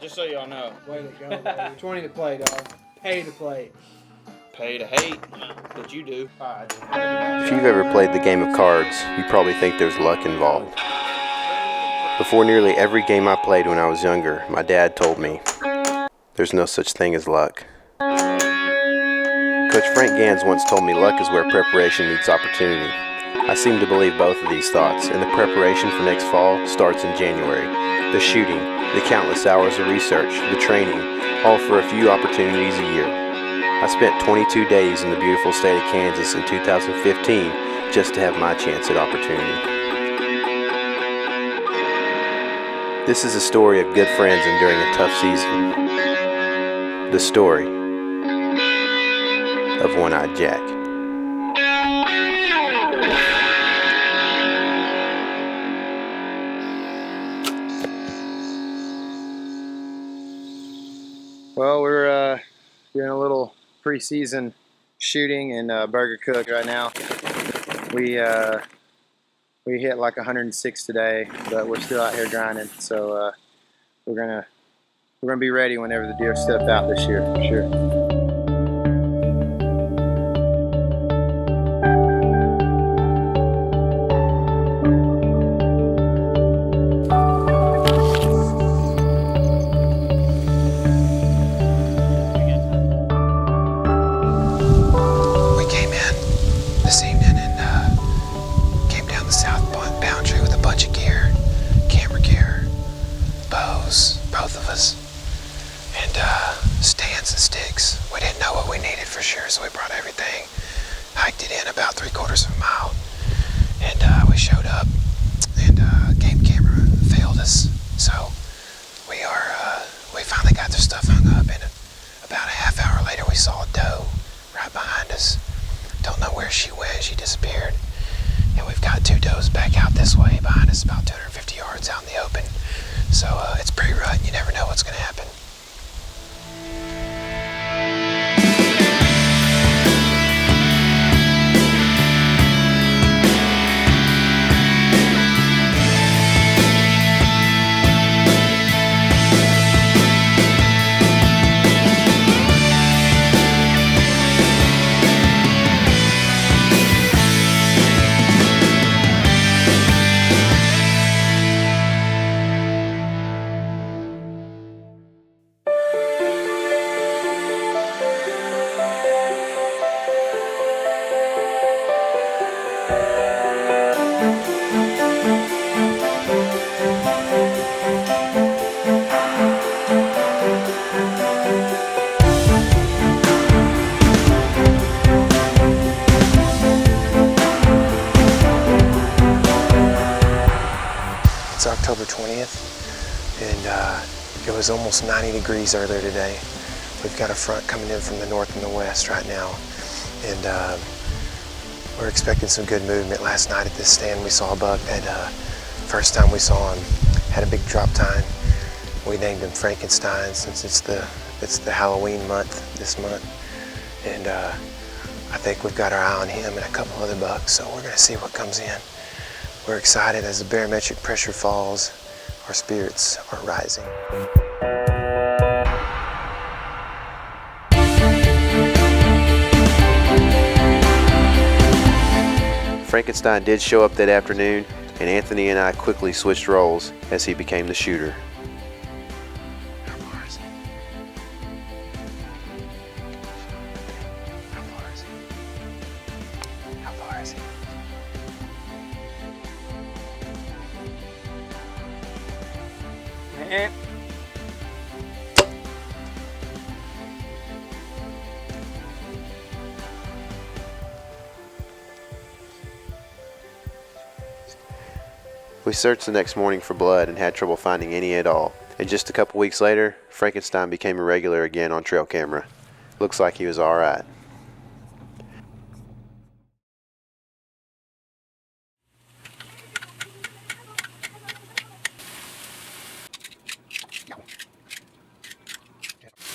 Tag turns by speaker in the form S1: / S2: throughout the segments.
S1: Just so y'all know.
S2: Way to go, baby. 20 to play, dog. Pay to play.
S1: Pay to hate, but you do.
S3: If you've ever played the game of cards, you probably think there's luck involved. Before nearly every game I played when I was younger, my dad told me, there's no such thing as luck. Coach Frank Gans once told me luck is where preparation meets opportunity. I seem to believe both of these thoughts, and the preparation for next fall starts in January. The shooting, the countless hours of research, the training, all for a few opportunities a year. I spent 22 days in the beautiful state of Kansas in 2015 just to have my chance at opportunity. This is a story of good friends enduring a tough season. The story of One-Eyed Jack.
S4: Well, we're doing a little preseason shooting in Burger Cook right now. We hit like 106 today, but we're still out here grinding. So we're gonna be ready whenever the deer step out this year for sure.
S5: Both of us, and stands and sticks. We didn't know what we needed for sure, so we brought everything, hiked it in about 3/4 of a mile, and we showed up, and game camera failed us, so we finally got their stuff hung up, and about a half hour later we saw a doe right behind us. Don't know where she went. She disappeared, and we've got 2 does back out this way behind us, about 250 yards out in the open. So it's pretty rut, and you never know what's going to happen. It's October 20th, and it was almost 90 degrees earlier today. We've got a front coming in from the north and the west right now, and we're expecting some good movement. Last night at this stand we saw a buck, and first time we saw him, had a big drop time. We named him Frankenstein since it's the Halloween month this month, and I think we've got our eye on him and a couple other bucks, so we're gonna see what comes in. We're excited as the barometric pressure falls, our spirits are rising.
S3: Frankenstein did show up that afternoon, and Anthony and I quickly switched roles as he became the shooter.
S5: How far is he? How far is he? How far is he?
S3: We searched the next morning for blood and had trouble finding any at all. And just a couple weeks later, Frankenstein became a regular again on trail camera. Looks like he was alright.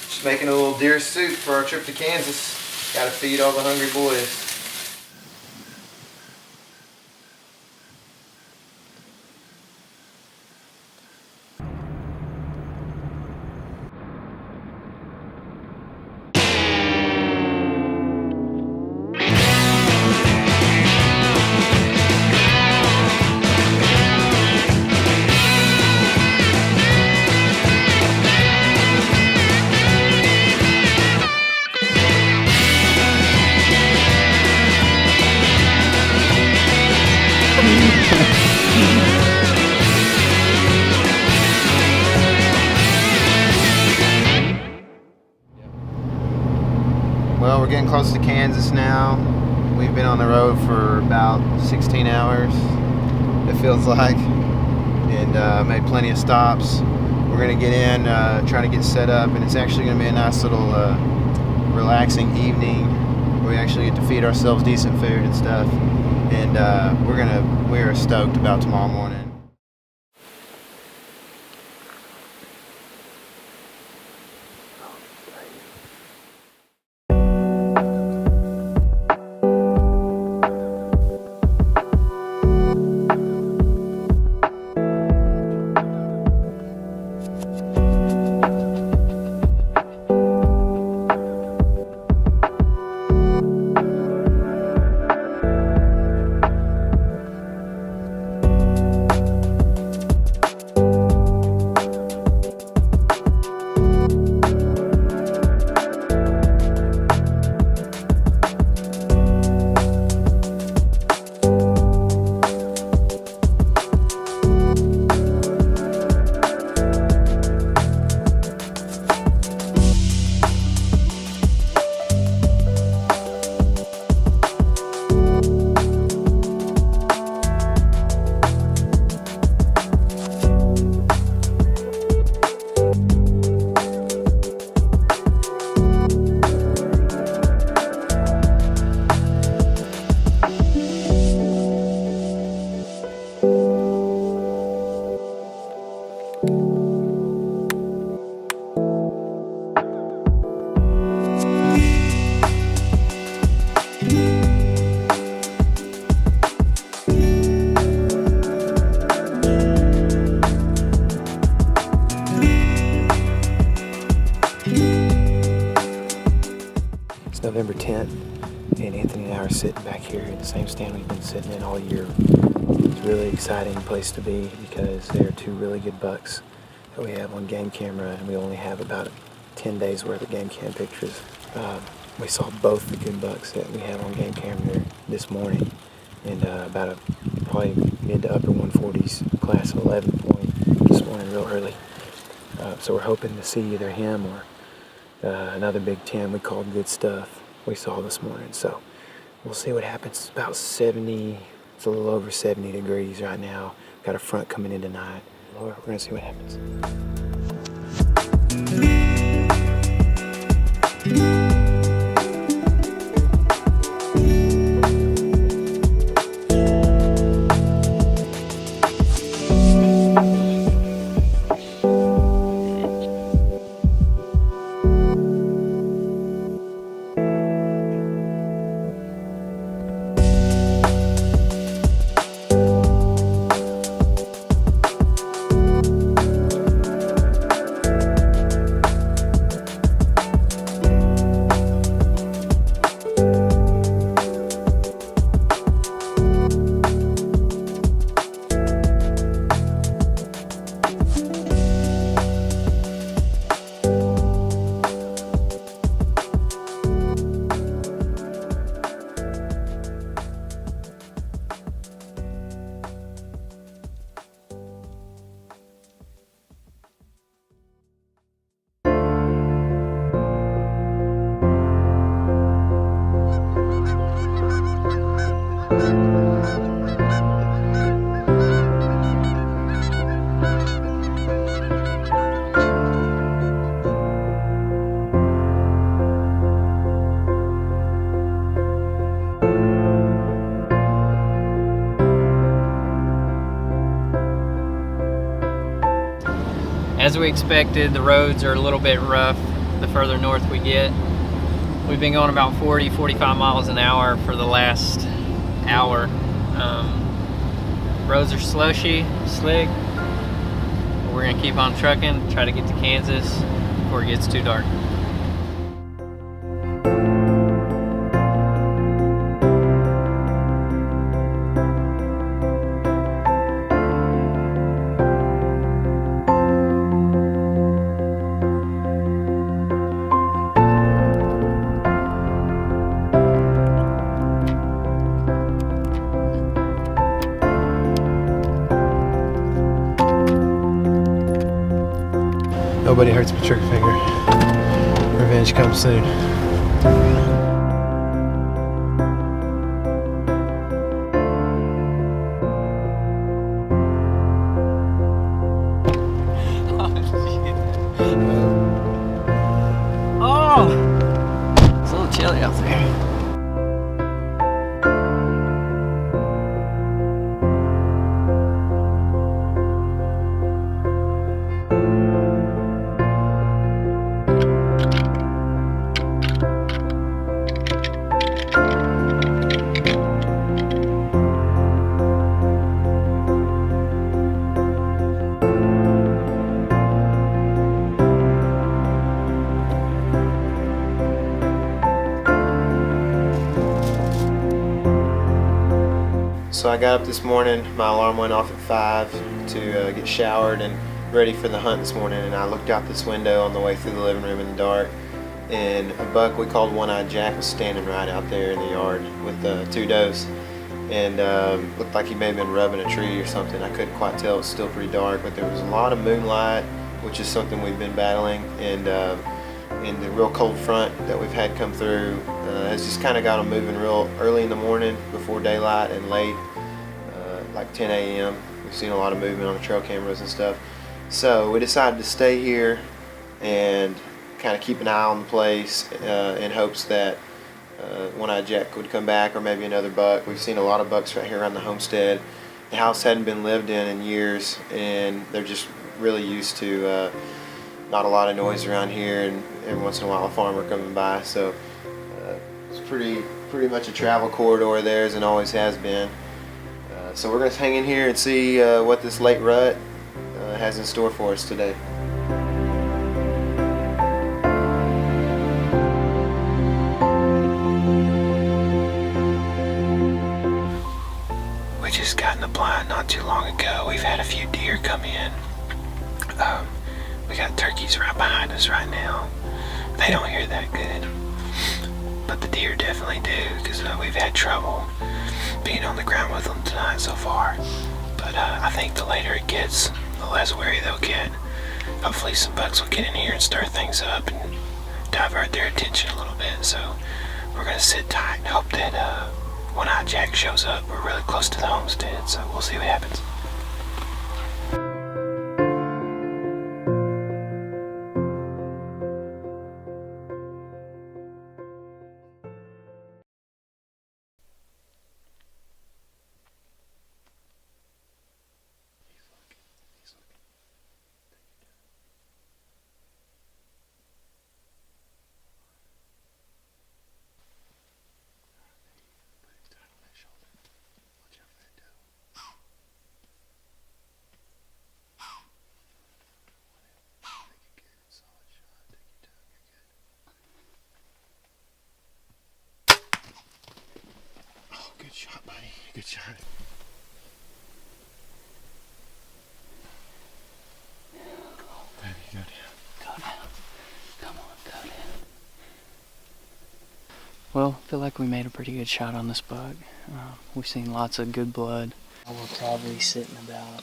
S4: Just making a little deer soup for our trip to Kansas. Gotta feed all the hungry boys.
S3: Well, we're getting close to Kansas now. We've been on the road for about 16 hours, it feels like, and made plenty of stops. We're gonna get in, try to get set up, and it's actually gonna be a nice little relaxing evening. We actually get to feed ourselves decent food and stuff, and we're stoked about tomorrow morning. November 10th, and Anthony and I are sitting back here in the same stand we've been sitting in all year. It's a really exciting place to be because there are two really good bucks that we have on game camera, and we only have about 10 days worth of game cam pictures. We saw both the good bucks that we have on game camera this morning, and about a probably mid to upper 140s class of 11 point this morning real early. So we're hoping to see either him or another Big 10 we called Good Stuff we saw this morning. So we'll see what happens. It's about 70, it's a little over 70 degrees right now. Got a front coming in tonight. We're gonna see what happens.
S6: As we expected, the roads are a little bit rough the further north we get. We've been going about 40-45 miles an hour for the last hour. Roads are slushy, slick. We're gonna keep on trucking, try to get to Kansas before it gets too dark.
S5: Nobody hurts my trigger finger. Revenge comes soon.
S6: out there.
S4: So I got up this morning, my alarm went off at 5 to get showered and ready for the hunt this morning, and I looked out this window on the way through the living room in the dark, and a buck we called One-Eyed Jack was standing right out there in the yard with 2 does, and looked like he may have been rubbing a tree or something. I couldn't quite tell, it was still pretty dark, but there was a lot of moonlight, which is something we've been battling, and the real cold front that we've had come through has just kind of got them moving real early in the morning before daylight and late, like 10 a.m. We've seen a lot of movement on the trail cameras and stuff. So we decided to stay here and kind of keep an eye on the place in hopes that One-Eyed Jack would come back, or maybe another buck. We've seen a lot of bucks right here around the homestead. The house hadn't been lived in years, and they're just really used to not a lot of noise around here, and every once in a while a farmer coming by. So it's pretty much a travel corridor of theirs, and always has been. So we're going to hang in here and see what this late rut has in store for us today.
S5: We just got in the blind not too long ago. We've had a few deer come in. We got turkeys right behind us right now. They don't hear that good, but the deer definitely do, because we've had trouble being on the ground with them tonight so far. But I think the later it gets, the less wary they'll get. Hopefully some bucks will get in here and stir things up and divert their attention a little bit. So we're gonna sit tight and hope that One-Eyed Jack shows up. We're really close to the homestead, so we'll see what happens.
S3: Good shot, buddy. Good shot. Baby, go down.
S6: Go down. Come on, go down. Well, I feel like we made a pretty good shot on this buck. We've seen lots of good blood. We're probably sitting about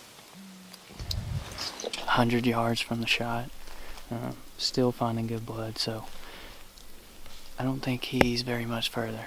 S6: 100 yards from the shot. Still finding good blood, so I don't think he's very much further.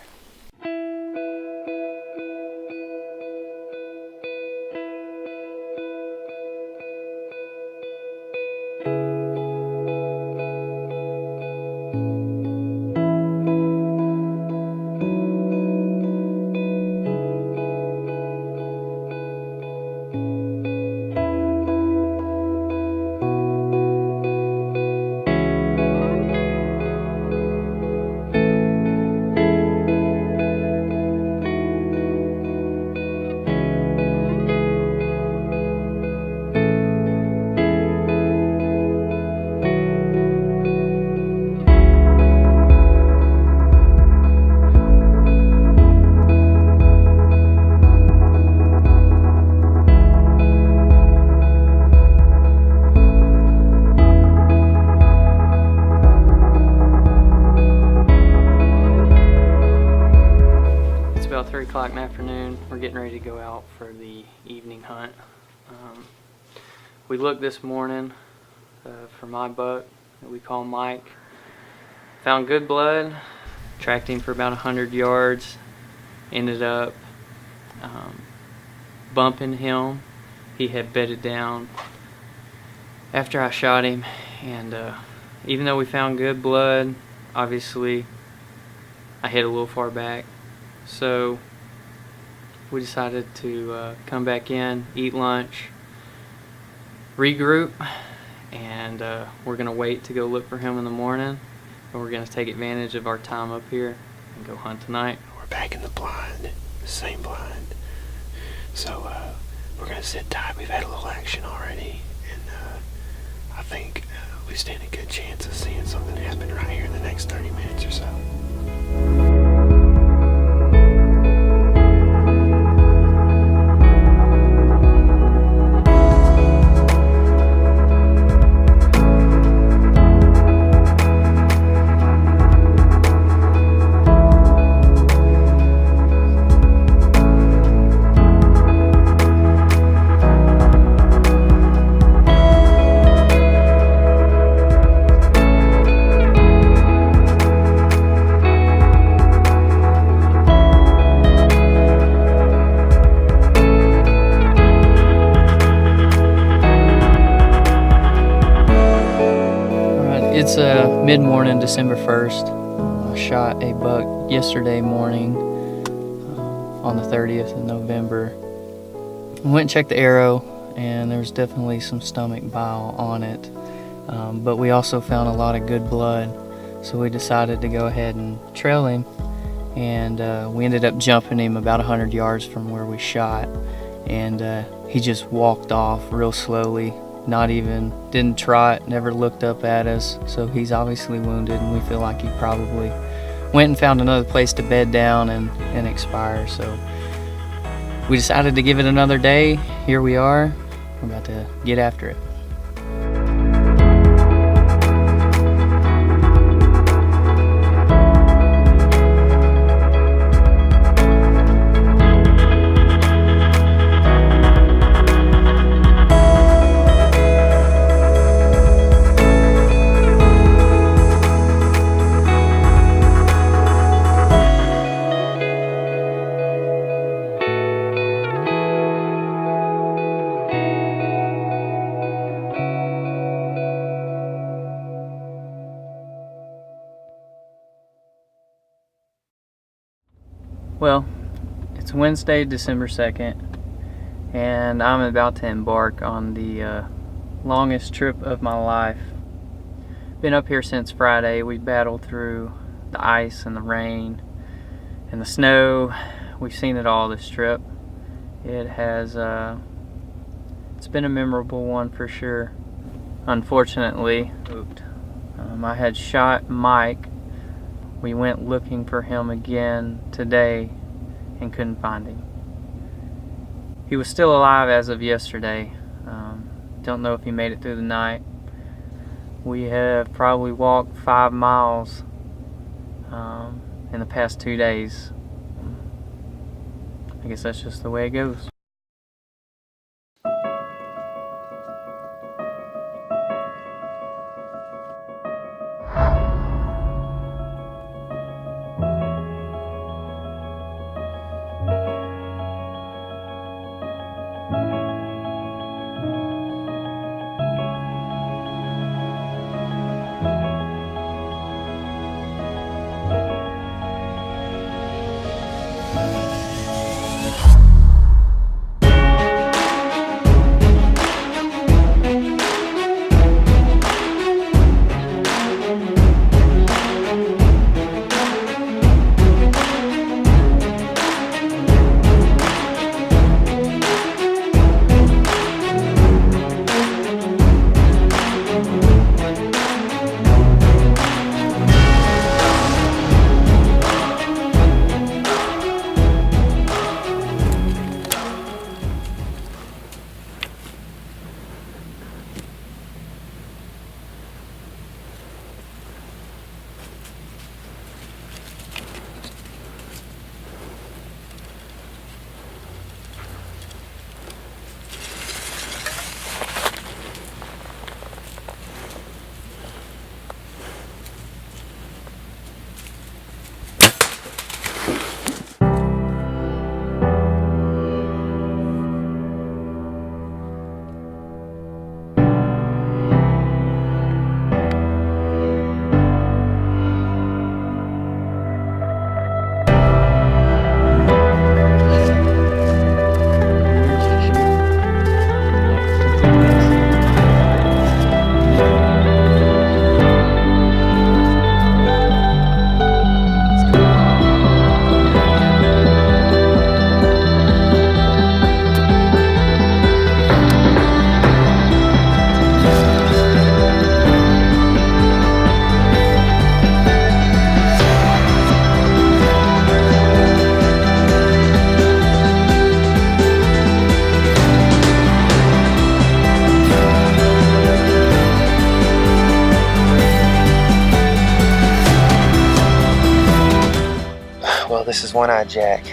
S6: About 3 o'clock in the afternoon. We're getting ready to go out for the evening hunt. We looked this morning for my buck that we call Mike. Found good blood, tracked him for about 100 yards, ended up bumping him. He had bedded down after I shot him, and even though we found good blood, obviously I hit a little far back. So we decided to come back in, eat lunch, regroup, and we're going to wait to go look for him in the morning, and we're going to take advantage of our time up here and go hunt tonight.
S5: We're back in the blind, the same blind. So we're going to sit tight. We've had a little action already, and I think we stand a good chance of seeing something happen right here in the next 30 minutes or so.
S6: It's mid-morning, December 1st. I shot a buck yesterday morning on the 30th of November. I went and checked the arrow, and there was definitely some stomach bile on it. But we also found a lot of good blood, so we decided to go ahead and trail him. And we ended up jumping him about 100 yards from where we shot. And he just walked off real slowly. Didn't trot, never looked up at us, so he's obviously wounded, and we feel like he probably went and found another place to bed down and expire. So we decided to give it another day. Here we are. We're about to get after it. Well, it's Wednesday, December 2nd, and I'm about to embark on the longest trip of my life. Been up here since Friday. We battled through the ice and the rain and the snow. We've seen it all this trip. It has, it's been a memorable one for sure. Unfortunately, I had shot Mike. We went looking for him again today and couldn't find him. He was still alive as of yesterday. Don't know if he made it through the night. We have probably walked 5 miles in the past 2 days. I guess that's just the way it goes.
S5: this is One-Eyed Jack.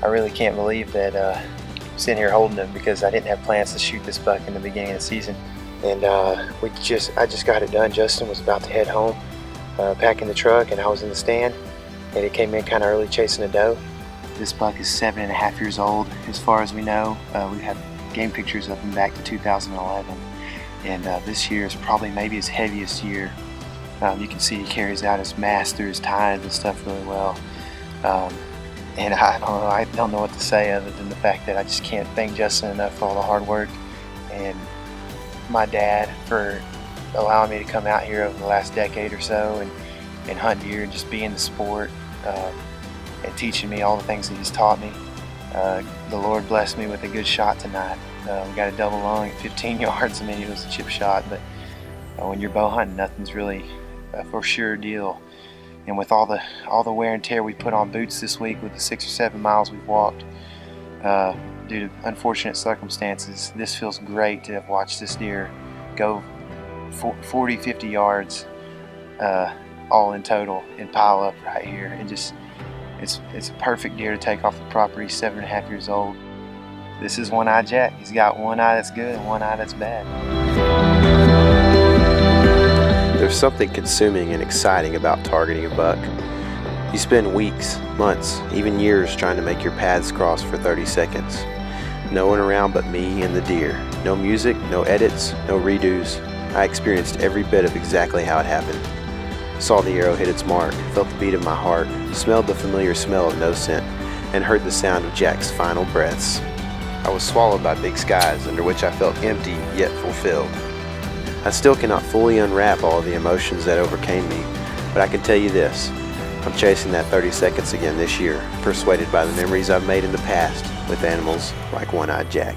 S5: I really can't believe that I'm sitting here holding him because I didn't have plans to shoot this buck in the beginning of the season. And I just got it done. Justin was about to head home, packing the truck, and I was in the stand, and it came in kind of early chasing a doe. This buck is 7.5 years old, as far as we know. We have game pictures of him back to 2011, and this year is probably maybe his heaviest year. You can see he carries out his mass through his tines and stuff really well. And I don't know what to say other than the fact that I just can't thank Justin enough for all the hard work, and my dad for allowing me to come out here over the last decade or so and hunt deer and just be in the sport, and teaching me all the things that he's taught me. The Lord blessed me with a good shot tonight. We got a double lung at 15 yards. I mean, it was a chip shot, but when you're bow hunting, nothing's really a for sure deal. And with all the wear and tear we put on boots this week with the 6 or 7 miles we've walked, due to unfortunate circumstances, this feels great to have watched this deer go 40, 50 yards all in total and pile up right here. And just, it's a perfect deer to take off the property, 7.5 years old. This is One-Eyed Jack. He's got one eye that's good and one eye that's bad.
S3: There's something consuming and exciting about targeting a buck. You spend weeks, months, even years trying to make your paths cross for 30 seconds. No one around but me and the deer. No music, no edits, no redos. I experienced every bit of exactly how it happened. Saw the arrow hit its mark, felt the beat of my heart, smelled the familiar smell of no scent, and heard the sound of Jack's final breaths. I was swallowed by big skies under which I felt empty yet fulfilled. I still cannot fully unwrap all of the emotions that overcame me, but I can tell you this: I'm chasing that 30 seconds again this year, persuaded by the memories I've made in the past with animals like One-Eyed Jack.